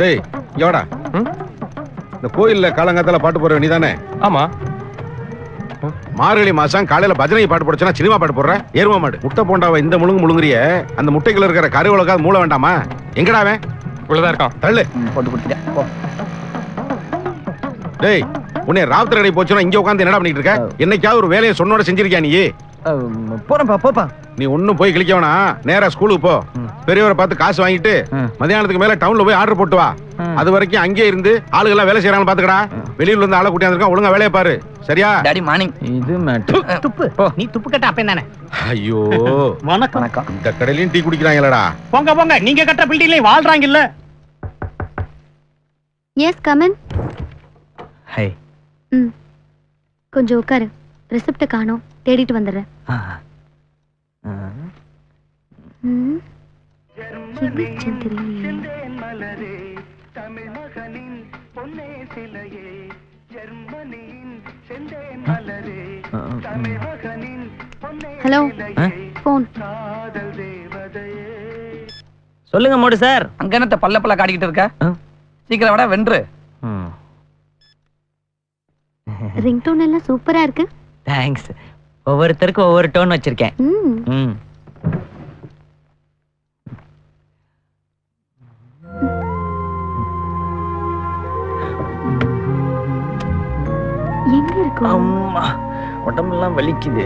டேய் யோடா இந்த கோயில்ல காலங்காத்தால பாட்டு போடுற நீ தானே? ஆமா. மார்கழி மாசம் காலையில பஜனை பாட்டு போடுச்சா சினிமா பாட்டு போடுற? ஏறுமா மாடு முட்டை போண்டாவை இந்த முழுங்குறிய அந்த முட்டைக்குள்ள இருக்கிற கருவளக்காது மூளை வேண்டாமா? எங்கடாவே? உள்ளதா இருக்கான். தள்ளு. போட்டு கொடுத்துட்டேன். டேய் உன்னை ராவுத்தர் கடை போச்சுன்னா இங்க உட்காந்து என்னடா பண்ணிட்டு இருக்க? என்னைக்காவது ஒரு வேலையை சொன்னோட செஞ்சிருக்கியா நீ? போறேன்ப்பா போப்பா. நீ ஒன்னும் போய் கிளிக்க வேணா, நேரா ஸ்கூலுக்கு போ. பெரியவரை பார்த்து காசு வாங்கிட்டு மதியானத்துக்கு மேல டவுன்ல போய் ஆர்டர் போட்டு வா. அது வரைக்கும் அங்கேயே இருந்து ஆளுங்க எல்லாம் வேலை செய்யறாங்க பாத்துக்கடா. வெளியூர்ல இருந்து ஆளை கூட்டியாந்துருக்கான், ஒழுங்கா வேலையை பாரு. சரியா? Daddy morning. இது மேட்டர். துப்பு. நீ துப்பு கட்ட அப்ப தானே? ஐயோ வணக்கம். வணக்கம். இந்த கடையிலயும் டீ குடிக்கிறாங்களடா. போங்க போங்க, நீங்க கட்ட பில்டிங்லயும் வாழ்றாங்க இல்ல? Yes come in. ஹை. கொஞ்சம் உட்காரு. ரெசிப்ட் காணோம், தேடிட்டு வந்துடுறேன். Hello phone. சொல்லுங்க மோடி சார். அங்க என்னத்த பல்ல பல்ல காட்டிக்கிட்டு இருக்க? சீக்கிரம் வாடா வென்று. ரிங்டோன் எல்லாம் சூப்பரா இருக்கு. தேங்க்ஸ். ஒவ்வொருத்தருக்கும் ஒவ்வொரு டோன் வச்சிருக்கேன். எங்க இருக்கு? அம்மா உடம்பெல்லாம் வலிக்குது.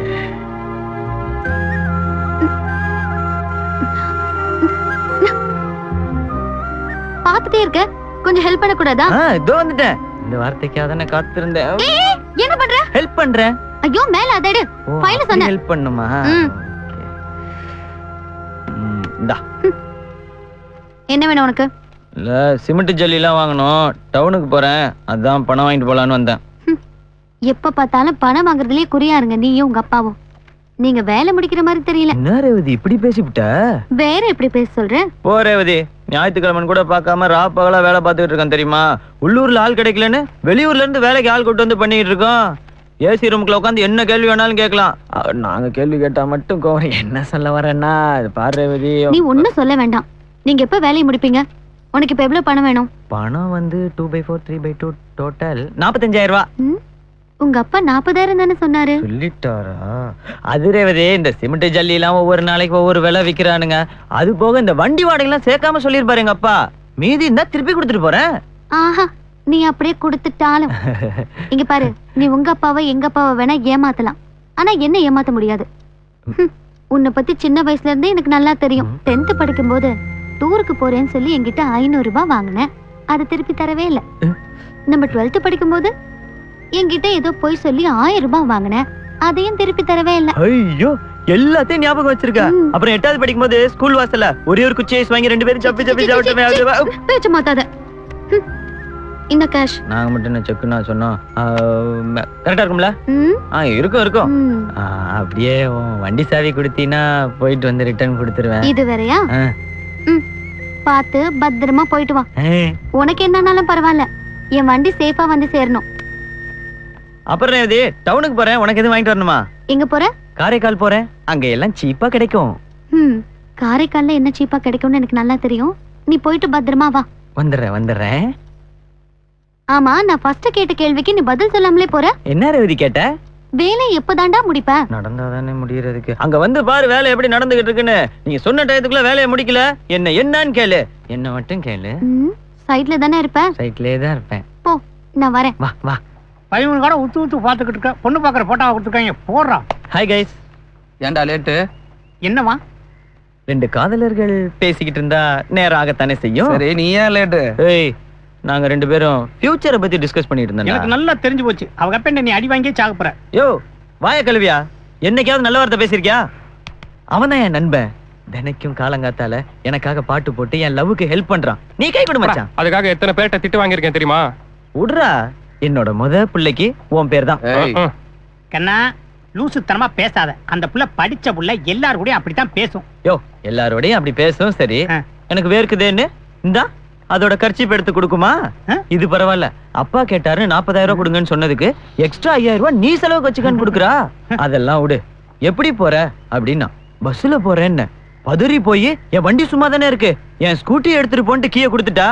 பாத்துட்டே இருக்க, கொஞ்சம் ஹெல்ப் பண்ண கூடாதா? இதோ வந்துட்டேன். இந்த வார்த்தைக்காக தானே காத்திருந்தேன். என்ன பண்ற? ஹெல்ப் பண்றேன். ஐயோ மேல அதடு. ஃபைல சொன்ன ஹெல்ப் பண்ணுமா? இந்தா. என்ன வேணும் உனக்கு? இல்ல சிமெண்ட் ஜல்லிலாம் வாங்கணும், டவுனுக்கு போறேன், அதான் பணம் வாங்கிட்டு போலான்னு வந்தேன். எப்ப பார்த்தாலும் பணம் வாங்குறதுலயே குறியா இருங்க நீயும் உங்க அப்பாவும். நீங்க வேலை முடிக்கிற மாதிரி தெரியல. என்ன ரேவதி இப்படி பேசிவிட்ட? வேற எப்படி பேச சொல்ற? போ ரேவதி, ஞாயிற்றுக்கிழமை கூட பார்க்காம ரா பகலா வேலை பார்த்துட்டு இருக்கேன் தெரியுமா? உள்ளூர்ல ஆள் கிடைக்கலன்னு வெளியூர்ல இருந்து வேலைக்கு ஆள் கூட்டு வந்து பண்ணிட்டு இருக்கோம். ஏசி ரூமுக்குள்ள உட்காந்து என்ன கேள்வி வேணாலும் கேட்கலாம். நாங்க கேள்வி கேட்டா மட்டும் கோவம். என்ன சொல்ல வரேன்னா பாரு ரேவதி, நீ ஒன்னும் சொல்ல வேண்டாம். நீங்க எப்ப வேலையை முடிப்பீங்க? உனக்கு இப்ப எவ்வளவு பணம் வேணும்? பணம் வந்து 2/4 3/2 டோட்டல் 45,000 ரூபாய். உங்க அப்பா 40,000 தானே சொன்னாரு? சொல்லிட்டாரா? அது ரேவதி, இந்த சிமெண்ட் ஜல்லி எல்லாம் ஒவ்வொரு நாளைக்கு ஒவ்வொரு விலை விக்கிறானுங்க. அது போக இந்த வண்டி வாடகை எல்லாம் சேர்க்காம சொல்லிருப்பாரு எங்க அப்பா. மீதி இருந்தா திருப்பி கொடுத்துட்டு போறேன். ஆஹா, நீ அப்படியே கொடுத்துட்டாலும். இங்க பாரு, நீ உங்க அப்பாவை எங்க அப்பாவை வேணா ஏமாத்தலாம், ஆனா என்ன ஏமாத்த முடியாது. உன்னை பத்தி சின்ன வயசுல இருந்தே எனக்கு நல்லா தெரியும். 10th படிக்கும் போது டூருக்கு போறேன்னு சொல்லி என்கிட்ட 500 ரூபாய் வாங்கினேன், அது திருப்பி தரவே இல்லை. நம்ம 12th படிக்கும் போது என்கிட்ட ஏதோ போய் சொல்லி 1000 ரூபாய் வாங்கினேன், அதையும் திருப்பி தரவே இல்லை. ஐயோ, எல்லாத்தையும் ஞாபகம் வச்சிருக்க. அப்புறம் 8வது படிக்கும் போது ஸ்கூல் வாசல்ல ஒரே ஒரு குச்சி ஐஸ் வாங்கி 2 பேரும் சப்பி சப்பி சாப்பிட்டு பேச்ச மாத்தாத. இந்த கேஷ் நாங்க மட்டும் என்ன செக் நான் சொன்னோம். கரெக்டா இருக்கும்ல? இருக்கும் இருக்கும். அப்படியே வண்டி சாவி கொடுத்தீங்கன்னா போயிட்டு வந்து ரிட்டர்ன் கொடுத்துருவேன். இது வேறயா? பார்த்து பத்திரமா போயிட்டு வா. உனக்கு என்னன்னாலும் பரவாயில்ல, என் வண்டி சேஃபா வந்து சேரணும். அப்புறம் ரேவதி, டவுனுக்கு போறேன், உனக்கு எதுவும் வாங்கிட்டு வரணுமா? எங்க போற? காரைக்கால் போறேன், அங்க எல்லாம் சீப்பா கிடைக்கும். காரைக்கால்ல என்ன சீப்பா கிடைக்கும்னு எனக்கு நல்லா தெரியும். நீ போயிட்டு பத்திரமா வா. வந்துடுறேன். ஆமா, நான் ஃபர்ஸ்ட் கேட்ட கேள்விக்கு நீ பதில் சொல்லாமலே போற. என்ன ரேவதி கேட்ட? வேலை எப்பதான்டா முடிப்ப? நடந்தாதானே முடியறதுக்கு. அங்க வந்து பாரு வேலை எப்படி நடந்துகிட்டு இருக்குன்னு. நீங்க சொன்ன டயத்துக்குள்ள வேலையை முடிக்கல, என்னன்னு கேளு. என்ன மட்டும் கேளு. சைட்ல தானே இருப்ப? சைட்லயே தான் இருப்பேன். போ, நான் வரேன். வா வா. பையன் கூட உத்து பாத்துக்கிட்டு இருக்க. பொண்ணு பாக்குற போட்டோவை கொடுத்துருக்காங்க, போடுறான். Hi guys. ஏன்டா லேட்டு? என்னவா? 2 காதலர்கள் பேசிக்கிட்டு இருந்தா நேரம் ஆகத்தானே செய்யும். சரி, நீ ஏன் லேட்டு? ஏய், நாங்க 2 பேரும் ஃபியூச்சரை பத்தி டிஸ்கஸ் பண்ணிட்டு இருந்தோம். எனக்கு நல்லா தெரிஞ்சு போச்சு, அவங்க அப்ப நீ அடி வாங்கியே சாக போற. யோ வாய கல்வியா, என்னைக்காவது நல்ல வார்த்தை பேசிருக்கியா? அவன்தான் என் நண்பன். தினைக்கும் காலங்காத்தால எனக்காக பாட்டு போட்டு என் லவ்வுக்கு ஹெல்ப் பண்றான். நீ கை கொடு மச்சான். அதுக்காக எத்தனை பேர்ட்ட திட்டு வாங்கியிருக்கேன் தெரியுமா? உட்ரா, என்னோட பிள்ளைக்கு உன் பேர் தான். கண்ணா, லூசுத்தனமா பேசாத. அந்த புள்ள படிச்ச புள்ள, எல்லாரும் கூட அப்படித்தான் பேசும். யோ எல்லாரோடையும் அப்படி பேசும். சரி, எனக்கு வேர்க்குதேன்னு இந்தா அதோட கர்ச்சீப் எடுத்து கொடுக்குமா? இது பரவாயில்ல. அப்பா கேட்டாரு 40,000 ரூபாய் கொடுங்கன்னு சொன்னதுக்கு எக்ஸ்ட்ரா 5,000 ரூபாய் நீ செலவுக்கு வச்சுக்கன்னு கொடுக்குறா. அதெல்லாம் விடு. எப்படி போற அப்படின்னா, பஸ்ல போறேன்னு பதறி போய் என் வண்டி சும்மா தானே இருக்கு, என் ஸ்கூட்டி எடுத்துட்டு போன்ட்டு கீழே கொடுத்துட்டா.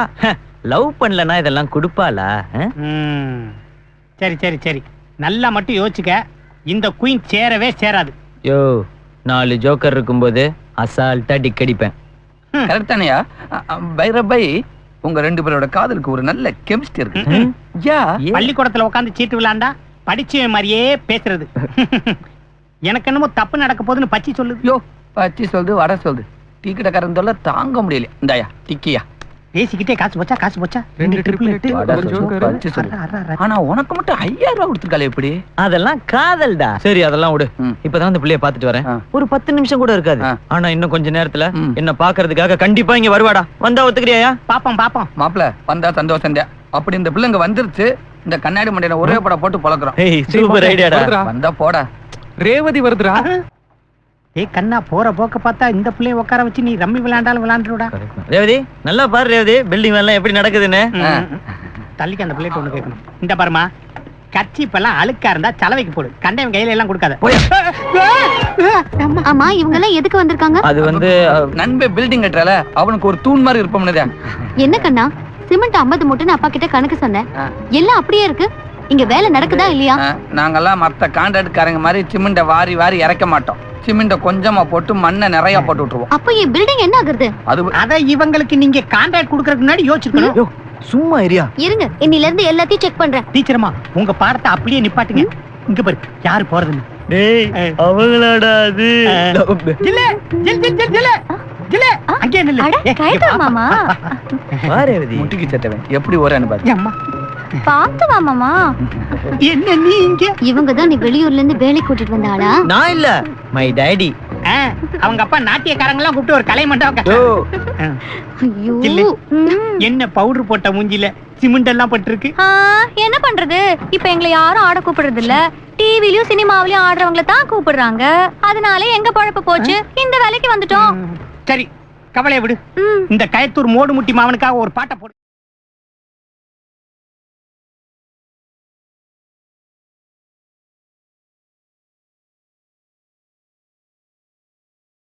லவ் பண்ணலனா இதெல்லாம் கொடுப்பாளா ம். சரி சரி சரி நல்லா மட்டும் யோசிச்சுக்க, இந்த குயின் சேரவே சேராது. யோ 4 ஜோக்கர் இருக்கும்போது அசால்ட்டா டிக்கடிப்பேன். கரெக்ட் தானையா? பைரபாய், உங்க 2 பேரோட காதலுக்கு ஒரு நல்ல கெமிஸ்ட்ரி இருக்கு. யா பள்ளிக்கூடத்துல உட்காந்து சீட்டு விளையாண்டா படிச்ச மாதிரியே பேசுறது. எனக்கு என்னமோ தப்பு நடக்க போகுதுன்னு பச்சி சொல்லுது. யோ பச்சி சொல்லுது, வட சொல்லுது. டீ கடைக்காரன் தொல்லை தாங்க முடியல. இந்தாயா டிக்கியா. பேசிக்கிட்டே காசு போச்சா காசு போச்சா ரெண்டு ட்ரிபிள் triplet, வட ஒரு சொல்லு, joker. பச்சி சொல்லு. ஆனா உனக்கு மட்டும் 5000 ரூபாய் கொடுத்துருக்காளே எப்படி? அதெல்லாம் காதல்டா. சரி அதெல்லாம் விடு. ம். இப்பதான் அந்த பிள்ளைய பாத்துட்டு வரேன். ஆ. ஒரு 10 நிமிஷம் கூட இருக்காது. ஆ. ஆனா இன்னும் கொஞ்ச நேரத்துல ம். என்ன பாக்குறதுக்காக கண்டிப்பா இங்க வருவாடா. வந்தா ஒத்துக்கிறியா? பாப்போம் பாப்போம். மாப்பிள வந்தா சந்தோஷம் தான். அப்படி இந்த பிள்ளைங்க வந்துருச்சு, இந்த கண்ணாடி மண்டையில ஒரே படம் போட்டு பழக்கிறோம். ஏய் சூப்பர் ஐடியாடா. வருதுடா. வந்தா போடா. ரேவதி வருதுடா. ஏய் கண்ணா, போற போக்க பார்த்தா இந்த பிள்ளைய உட்கார வச்சு நீ ரம்மி விளையாண்டாலும் விளையாண்டுடா. ரேவதி நல்லா பாரு ரேவதி, பில்டிங் எல்லாம் எப்படி நடக்குதுன்னு. தள்ளிக்கு அந்த பிள்ளைகிட்ட ஒண்ணு கேட்கணும். இந்த பாருமா, கர்ச்சீப்பெல்லாம் அழுக்கா இருந்தா சலவைக்கு போடு, கண்டவன் கையில எல்லாம் கொடுக்காத. ஆமா இவங்க எல்லாம் எதுக்கு வந்திருக்காங்க? அது வந்து நண்பே பில்டிங் கட்டுறல, அவனுக்கு ஒரு தூண் மாதிரி இருப்போம்னு. என்ன கண்ணா, சிமெண்ட் 50 மூட்டைன்னு அப்பா கிட்ட கணக்கு சொன்னேன். எல்லாம் அப்படியே இருக்கு. இங்க வேலை நடக்குதா இல்லையா? நாங்கெல்லாம் மத்த கான்ட்ராக்ட்காரங்க மாதிரி சிமெண்ட வாரி வாரி இறக்க மாட்டோம். சிமெண்ட கொஞ்சமா போட்டு மண்ணை நிறைய போட்டு விட்டுருவோம். அப்ப என் பில்டிங் என்ன ஆகுறது? அது அத இவங்களுக்கு நீங்க கான்ட்ராக்ட் குடுக்கறதுக்கு முன்னாடி யோசிச்சுக்கணும். யோ, சும்மா ஏரியா இருங்க, இன்னில இருந்து எல்லாத்தையும் செக் பண்றேன். டீச்சர்மா, உங்க பாடத்தை அப்படியே நிப்பாட்டுங்க. இங்க பாரு யாரு போறதுன்னு. டேய் அவங்களாடா அது. ஜில்லே, ஜில் ஜில் ஜில் ஜில்லே. ஜில்லே, அங்கே நில்லு. அட, ஏய், கயட்டா இங்க வா. மாமா. வா ரேவதி. முட்டிக்கு சட்டவன் எப்படி ஓரான்னு பாரு. அம்மா, பாத்து வா மாமா. என்ன நீ இங்க? இவங்க தான் நீ வெளியூர்ல இருந்து வேலை கூட்டிட்டு வந்த ஆளா? நான் இல்ல, மை டாடி. ஆ, அவங்க அப்பா நாட்டியக்காரங்க எல்லாம் கூப்பிட்டு ஒரு கலை மண்டபம் யோ கட்ட. ஐயோ. ஜில்லு. ம். என்ன பவுடர் போட்ட மூஞ்சில சிமெண்ட் எல்லாம் பட்டிருக்கு. என்ன பண்றது? இப்ப எங்களை யாரும் ஆட கூப்பிடுறது இல்ல. டிவிலயும் சினிமாவிலயும் ஆடுறவங்கள தான் கூப்பிடுறாங்க. அதனால எங்க பழப்பு போச்சு, இந்த வேலைக்கு வந்துட்டோம். சரி, கவலையை விடு. இந்த கயத்தூர் மோடு முட்டி மாவனுக்காக ஒரு பாட்டை போடு.